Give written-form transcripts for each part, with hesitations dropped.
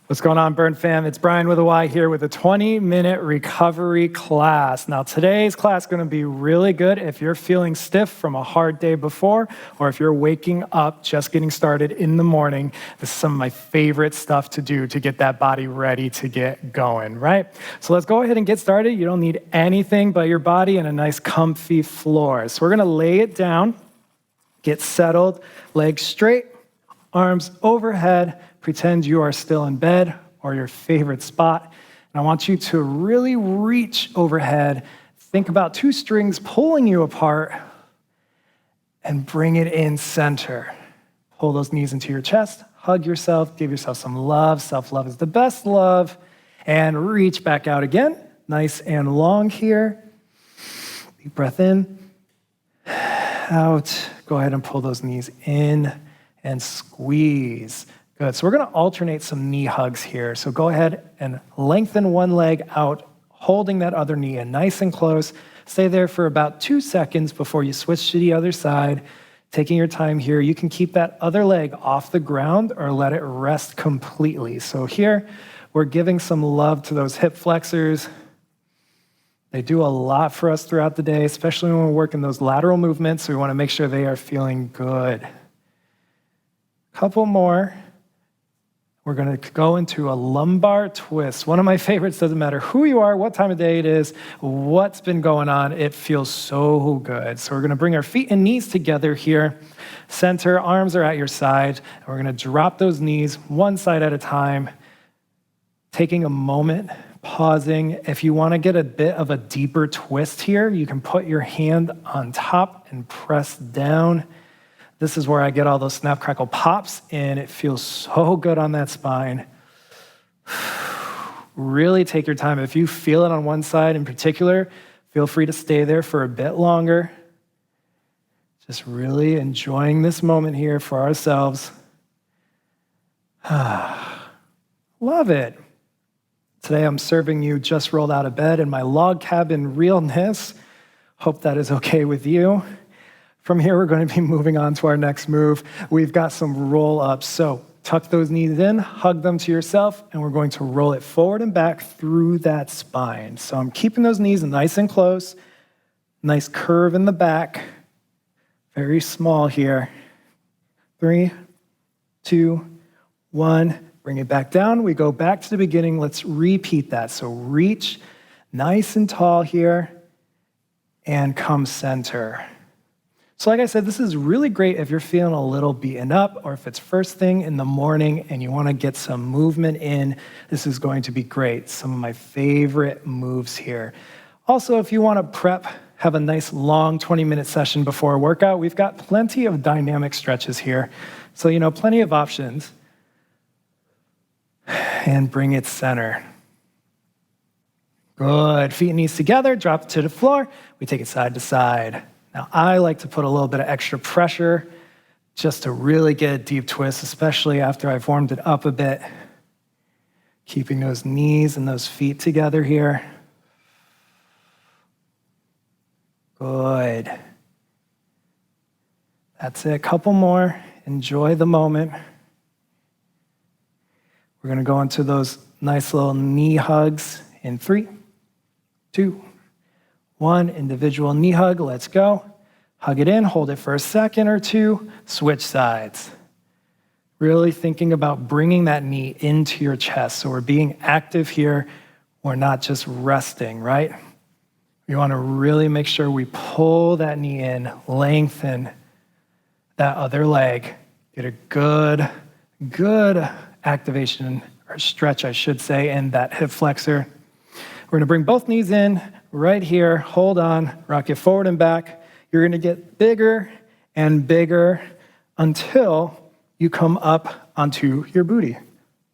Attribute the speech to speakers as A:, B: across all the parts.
A: What's going on, Brrrn fam? It's Bryan with a Y here with a 20-minute recovery class. Now, today's class is going to be really good if you're feeling stiff from a hard day before, or if you're waking up, just getting started in the morning. This is some of my favorite stuff to do to get that body ready to get going, right? So let's go ahead and get started. You don't need anything but your body and a nice comfy floor. So we're going to lay it down, get settled, legs straight, arms overhead. Pretend you are still in bed or your favorite spot. And I want you to really reach overhead. Think about two strings pulling you apart and bring it in center. Pull those knees into your chest, hug yourself, give yourself some love. Self-love is the best love. And reach back out again. Nice and long here. Deep breath in, out. Go ahead and pull those knees in and squeeze. Good, so we're gonna alternate some knee hugs here. So go ahead and lengthen one leg out, holding that other knee in nice and close. Stay there for about 2 seconds before you switch to the other side. Taking your time here, you can keep that other leg off the ground or let it rest completely. So here, we're giving some love to those hip flexors. They do a lot for us throughout the day, especially when we're working those lateral movements. So we wanna make sure they are feeling good. Couple more. We're going to go into a lumbar twist. One of my favorites. Doesn't matter who you are, what time of day it is, what's been going on. It feels so good. So we're going to bring our feet and knees together here. Center, arms are at your side. And we're going to drop those knees one side at a time. Taking a moment, pausing. If you want to get a bit of a deeper twist here, you can put your hand on top and press down. This is where I get all those snap, crackle, pops, and it feels so good on that spine. Really take your time. If you feel it on one side in particular, feel free to stay there for a bit longer. Just really enjoying this moment here for ourselves. Love it. Today I'm serving you just rolled out of bed in my log cabin realness. Hope that is okay with you. From here, we're going to be moving on to our next move. We've got some roll-ups. So tuck those knees in, hug them to yourself, and we're going to roll it forward and back through that spine. So I'm keeping those knees nice and close. Nice curve in the back. Very small here. 3, 2, 1. Bring it back down. We go back to the beginning. Let's repeat that. So reach nice and tall here and come center. So like I said, this is really great if you're feeling a little beaten up or if it's first thing in the morning and you want to get some movement in. This is going to be great. Some of my favorite moves here. Also, if you want to prep, have a nice long 20-minute session before a workout, we've got plenty of dynamic stretches here. So, plenty of options. And bring it center. Good. Feet and knees together, drop it to the floor. We take it side to side. Now, I like to put a little bit of extra pressure just to really get a deep twist, especially after I've warmed it up a bit. Keeping those knees and those feet together here. Good. That's it. Couple more. Enjoy the moment. We're going to go into those nice little knee hugs in 3, 2, 1, individual knee hug, let's go. Hug it in, hold it for a second or two, switch sides. Really thinking about bringing that knee into your chest. So we're being active here, we're not just resting, right? We want to really make sure we pull that knee in, lengthen that other leg, get a good activation, or stretch, I should say, in that hip flexor. We're going to bring both knees in right here. Hold on. Rock it forward and back. You're going to get bigger and bigger until you come up onto your booty.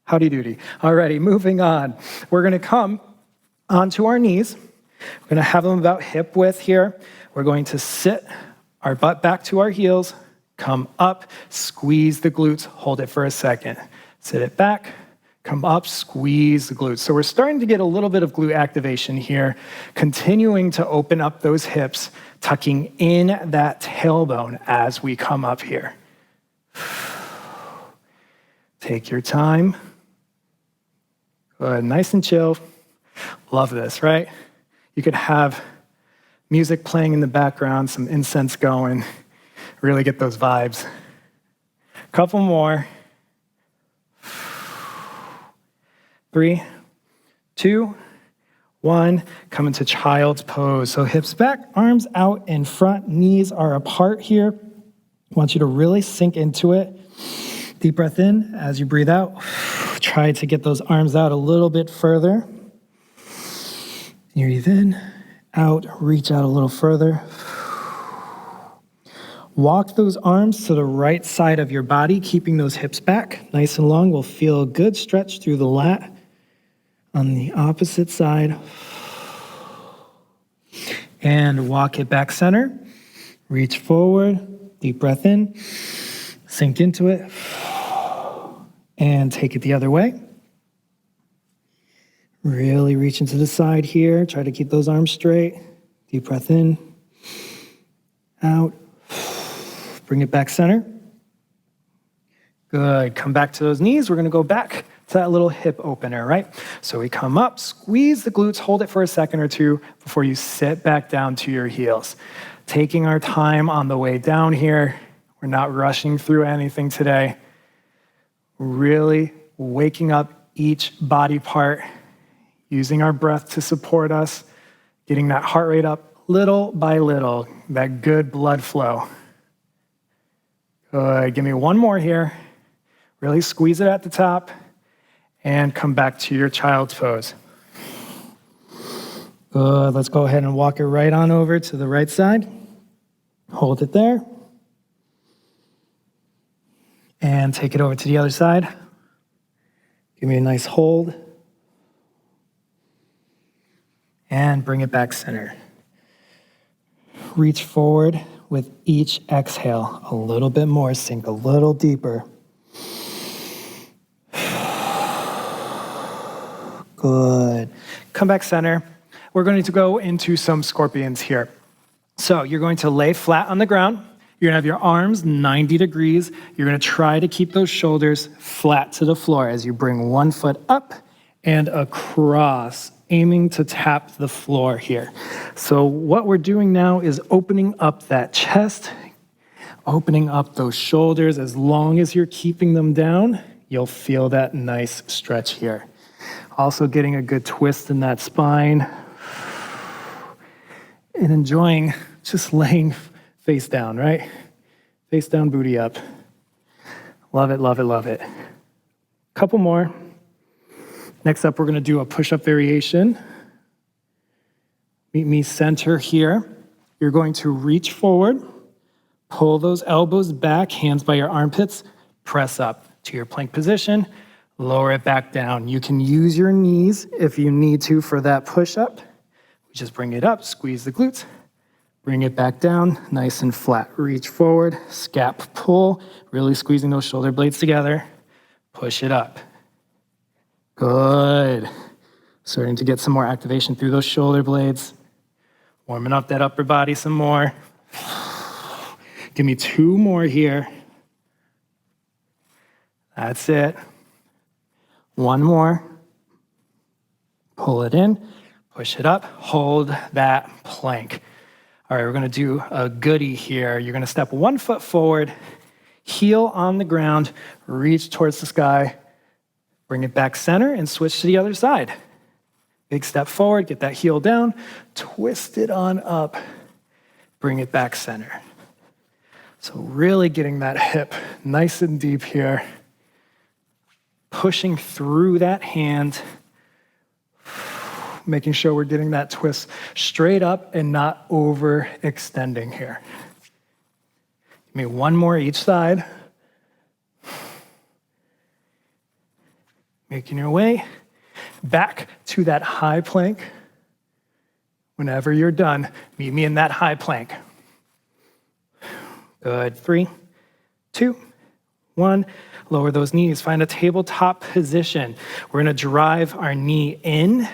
A: Howdy doody. Alrighty, moving on. We're going to come onto our knees. We're going to have them about hip width here. We're going to sit our butt back to our heels, come up, squeeze the glutes, hold it for a second. Sit it back. Come up, squeeze the glutes. So we're starting to get a little bit of glute activation here, continuing to open up those hips, tucking in that tailbone as we come up here. Take your time. Good, nice and chill. Love this, right? You could have music playing in the background, some incense going, really get those vibes. Couple more. 3, 2, 1. Come into child's pose. So hips back, arms out in front, knees are apart here. I want you to really sink into it. Deep breath in as you breathe out. Try to get those arms out a little bit further. Breathe in, out, reach out a little further. Walk those arms to the right side of your body, keeping those hips back nice and long. We'll feel a good stretch through the lat. On the opposite side. And walk it back center. Reach forward, deep breath in, sink into it, and take it the other way. Really reach into the side here. Try to keep those arms straight. Deep breath in, out. Bring it back center. Good. Come back to those knees. We're going to go back to that little hip opener, right? So we come up, squeeze the glutes, hold it for a second or two before you sit back down to your heels. Taking our time on the way down here. We're not rushing through anything today. Really waking up each body part, using our breath to support us, getting that heart rate up little by little, that good blood flow. Good. Give me one more here. Really squeeze it at the top and come back to your child's pose. Good. Let's go ahead and walk it right on over to the right side. Hold it there. And take it over to the other side. Give me a nice hold. And bring it back center. Reach forward with each exhale. A little bit more, sink a little deeper. Good. Come back center. We're going to go into some scorpions here. So you're going to lay flat on the ground. You're going to have your arms 90 degrees. You're going to try to keep those shoulders flat to the floor as you bring one foot up and across, aiming to tap the floor here. So what we're doing now is opening up that chest, opening up those shoulders. As long as you're keeping them down, you'll feel that nice stretch here. Also getting a good twist in that spine and enjoying just laying face down, right? Face down, booty up. Love it, love it, love it. Couple more. Next up, we're gonna do a push-up variation. Meet me center here. You're going to reach forward, pull those elbows back, hands by your armpits, press up to your plank position, lower it back down. You can use your knees if you need to for that push-up. Just bring it up, squeeze the glutes, bring it back down, nice and flat. Reach forward, scap pull, really squeezing those shoulder blades together. Push it up. Good. Starting to get some more activation through those shoulder blades. Warming up that upper body some more. Give me 2 more here. That's it. 1 more. Pull it in, push it up, hold that plank. All right, we're gonna do a goodie here. You're gonna step 1 foot forward, heel on the ground, reach towards the sky, bring it back center and switch to the other side. Big step forward, get that heel down, twist it on up, bring it back center. So really getting that hip nice and deep here. Pushing through that hand, making sure we're getting that twist straight up and not overextending here. Give me 1 more each side. Making your way back to that high plank. Whenever you're done, meet me in that high plank. Good. 3, 2, 1. Lower those knees. Find a tabletop position. We're going to drive our knee in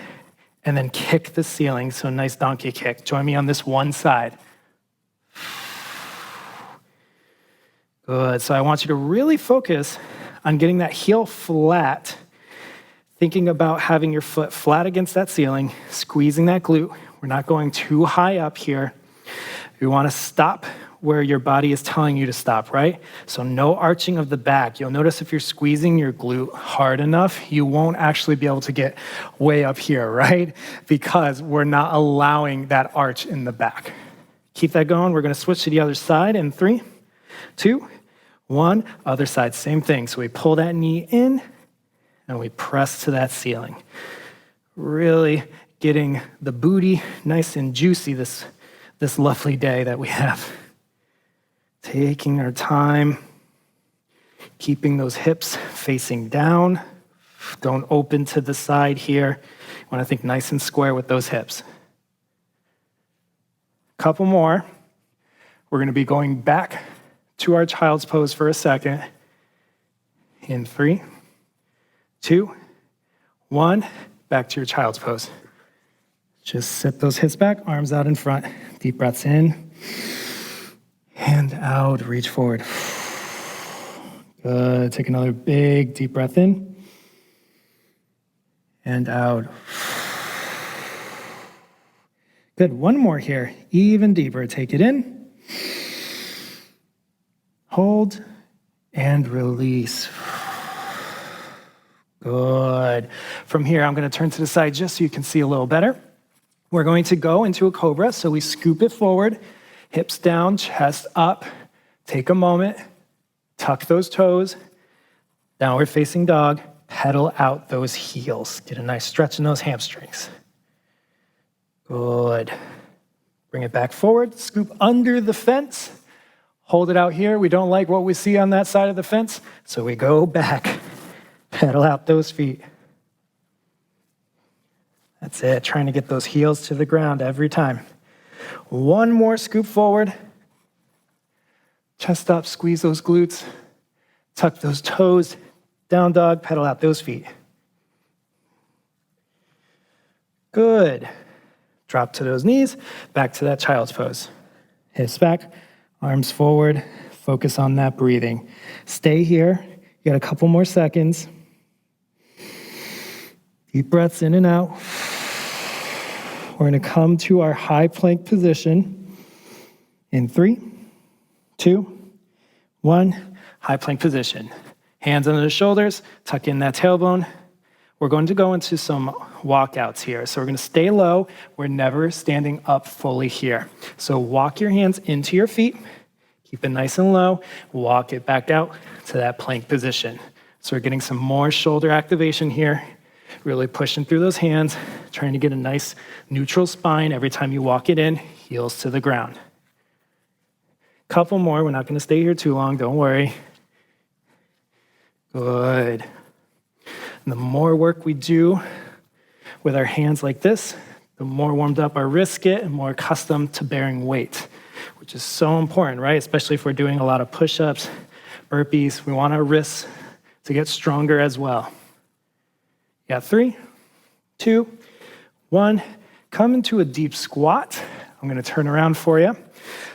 A: and then kick the ceiling. So nice donkey kick. Join me on this one side. Good. So I want you to really focus on getting that heel flat. Thinking about having your foot flat against that ceiling, squeezing that glute. We're not going too high up here. We want to stop where your body is telling you to stop, right? So no arching of the back. You'll notice if you're squeezing your glute hard enough, you won't actually be able to get way up here, right? Because we're not allowing that arch in the back. Keep that going. We're going to switch to the other side in 3, 2, 1. Other side, same thing. So we pull that knee in and we press to that ceiling. Really getting the booty nice and juicy this lovely day that we have. Taking our time, keeping those hips facing down. Don't open to the side here. You want to think nice and square with those hips. Couple more. We're going to be going back to our child's pose for a second. In 3, 2, 1. Back to your child's pose. Just sit those hips back, arms out in front. Deep breaths in. Hand out, reach forward. Good. Take another big, deep breath in. And out. Good. One more here. Even deeper. Take it in. Hold. And release. Good. From here, I'm going to turn to the side just so you can see a little better. We're going to go into a cobra. So we scoop it forward. Hips down, chest up. Take a moment, tuck those toes. Downward facing dog. Pedal out those heels. Get a nice stretch in those hamstrings. Good. Bring it back forward. Scoop under the fence. Hold it out here. We don't like what we see on that side of the fence, so we go back. Pedal out those feet. That's it. Trying to get those heels to the ground every time. One more scoop forward. Chest up, squeeze those glutes. Tuck those toes. Down dog, pedal out those feet. Good. Drop to those knees. Back to that child's pose. Hips back, arms forward. Focus on that breathing. Stay here. You got a couple more seconds. Deep breaths in and out. We're going to come to our high plank position in 3, 2, 1. High plank position. Hands under the shoulders, tuck in that tailbone. We're going to go into some walkouts here. So we're going to stay low. We're never standing up fully here. So walk your hands into your feet. Keep it nice and low. Walk it back out to that plank position. So we're getting some more shoulder activation here. Really pushing through those hands, trying to get a nice neutral spine every time you walk it in, heels to the ground. Couple more. We're not going to stay here too long. Don't worry. Good. And the more work we do with our hands like this, the more warmed up our wrists get and more accustomed to bearing weight, which is so important, right? Especially if we're doing a lot of push-ups, burpees. We want our wrists to get stronger as well. Yeah, 3, 2, 1. Come into a deep squat. I'm going to turn around for you.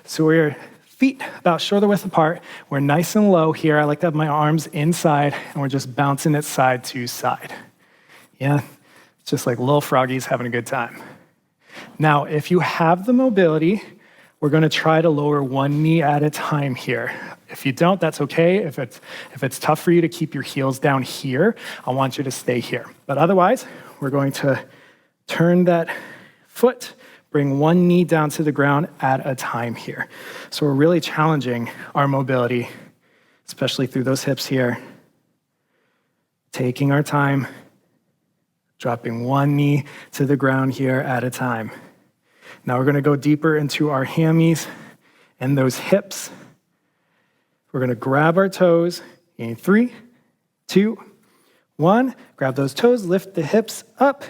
A: So we're feet about shoulder width apart. We're nice and low here. I like to have my arms inside, and we're just bouncing it side to side. Yeah, it's just like little froggies having a good time. Now, if you have the mobility, we're going to try to lower one knee at a time here. If you don't, that's okay. If it's tough for you to keep your heels down here, I want you to stay here. But otherwise, we're going to turn that foot, bring one knee down to the ground at a time here. So we're really challenging our mobility, especially through those hips here. Taking our time, dropping one knee to the ground here at a time. Now we're going to go deeper into our hammies and those hips. We're going to grab our toes in 3, 2, 1. Grab those toes, lift the hips up,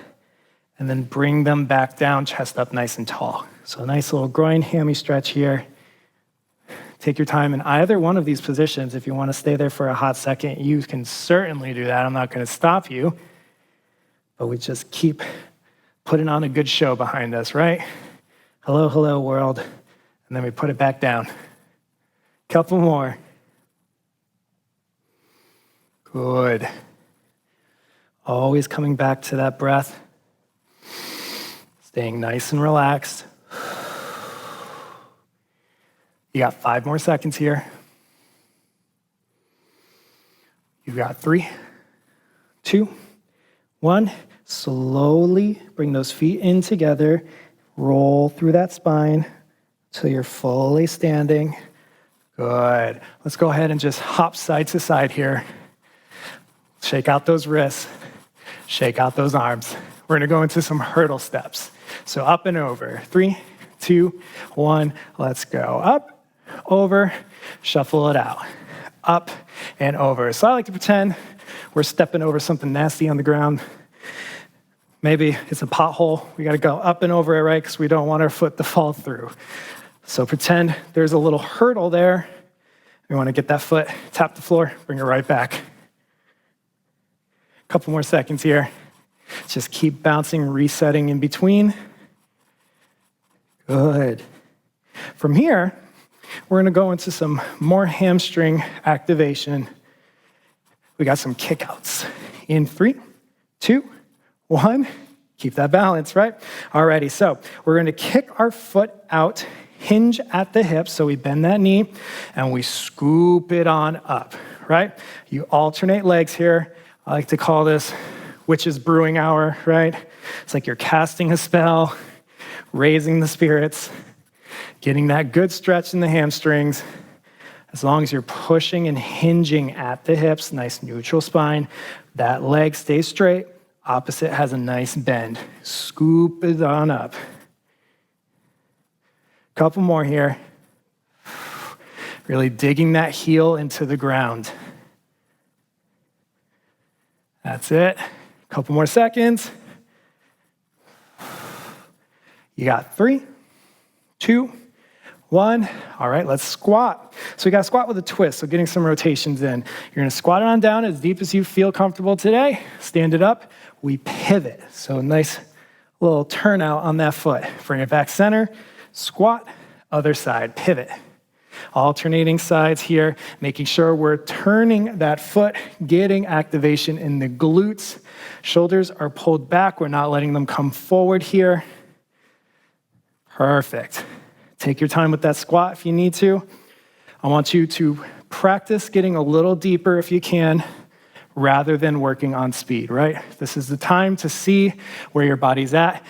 A: and then bring them back down, chest up nice and tall. So a nice little groin hammy stretch here. Take your time in either one of these positions. If you want to stay there for a hot second, you can certainly do that. I'm not going to stop you. But we just keep putting on a good show behind us, right? Hello, hello, world. And then we put it back down. Couple more. Good. Always coming back to that breath. Staying nice and relaxed. You got 5 more seconds here. You've got 3, 2, 1. Slowly bring those feet in together. Roll through that spine until you're fully standing. Good. Let's go ahead and just hop side to side here. Shake out those wrists. Shake out those arms. We're gonna go into some hurdle steps. So up and over. 3, 2, 1. Let's go. Up, over, shuffle it out. Up and over. So I like to pretend we're stepping over something nasty on the ground. Maybe it's a pothole. We gotta go up and over it, right? Because we don't want our foot to fall through. So pretend there's a little hurdle there. We wanna get that foot, tap the floor, bring it right back. Couple more seconds here. Just keep bouncing, resetting in between. Good. From here, we're gonna go into some more hamstring activation. We got some kickouts. In 3, 2, 1. Keep that balance, right? Alrighty, so we're gonna kick our foot out, hinge at the hip, so we bend that knee, and we scoop it on up, right? You alternate legs here. I like to call this witch's brewing hour, right? It's like you're casting a spell, raising the spirits, getting that good stretch in the hamstrings. As long as you're pushing and hinging at the hips, nice neutral spine, that leg stays straight, opposite has a nice bend. Scoop it on up. Couple more here. Really digging that heel into the ground. That's it. Couple more seconds. You got 3, 2, 1. All right, let's squat. So we got to squat with a twist, so getting some rotations in. You're going to squat it on down as deep as you feel comfortable today. Stand it up. We pivot. So a nice little turnout on that foot. Bring it back center. Squat, other side, pivot. Alternating sides here, making sure we're turning that foot, getting activation in the glutes. Shoulders are pulled back. We're not letting them come forward here. Perfect. Take your time with that squat if you need to. I want you to practice getting a little deeper if you can, rather than working on speed, right? This is the time to see where your body's at.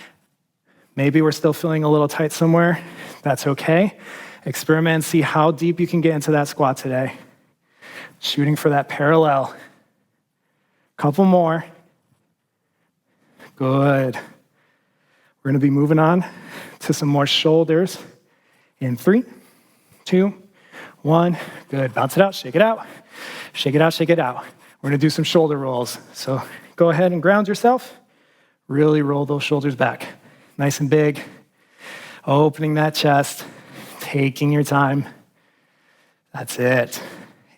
A: Maybe we're still feeling a little tight somewhere. That's okay. Experiment and see how deep you can get into that squat today. Shooting for that parallel. Couple more. Good. We're gonna be moving on to some more shoulders. In 3, 2, 1. Good. Bounce it out, shake it out. Shake it out, shake it out. We're gonna do some shoulder rolls. So go ahead and ground yourself. Really roll those shoulders back. Nice and big. Opening that chest. Taking your time. That's it.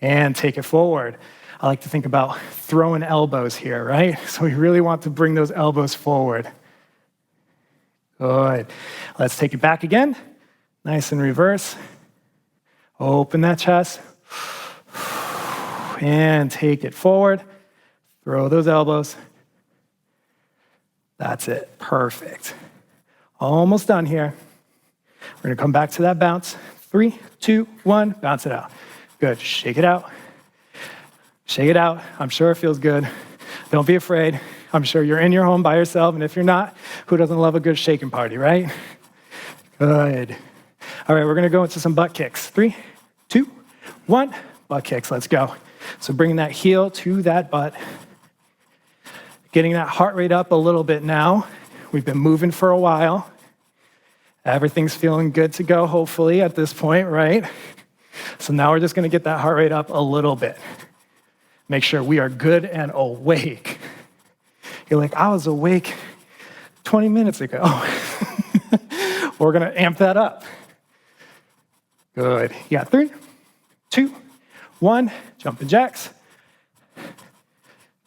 A: And take it forward. I like to think about throwing elbows here, right? So we really want to bring those elbows forward. Good. Let's take it back again. Nice and reverse. Open that chest. And take it forward. Throw those elbows. That's it. Perfect. Almost done here. We're gonna come back to that bounce. 3, 2, 1, bounce it out. Good, shake it out. Shake it out. I'm sure it feels good. Don't be afraid. I'm sure you're in your home by yourself, and if you're not, who doesn't love a good shaking party, right? Good. All right, we're gonna go into some butt kicks. 3, 2, 1, butt kicks, let's go. So bringing that heel to that butt. Getting that heart rate up a little bit now. We've been moving for a while. Everything's feeling good to go, hopefully, at this point, right? So now we're just gonna get that heart rate up a little bit. Make sure we are good and awake. You're like, I was awake 20 minutes ago. We're gonna amp that up. Good. You got 3, 2, 1, jumping jacks.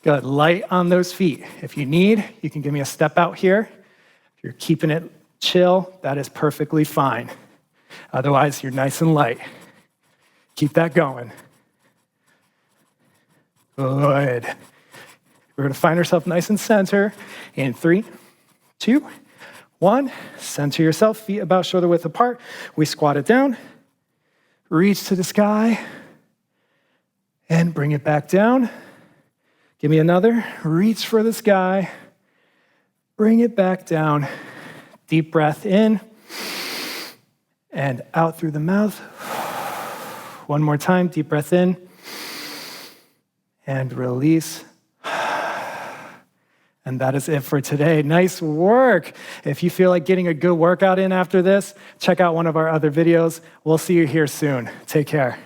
A: Good, light on those feet. If you need, you can give me a step out here. If you're keeping it chill, that is perfectly fine. Otherwise, you're nice and light. Keep that going. Good. We're going to find ourselves nice and center in 3, 2, 1. Center yourself, feet about shoulder width apart. We squat it down, reach to the sky, and bring it back down. Give me another. Reach for the sky, bring it back down. Deep breath in and out through the mouth. One more time, deep breath in and release. And that is it for today. Nice work. If you feel like getting a good workout in after this, check out one of our other videos. We'll see you here soon. Take care.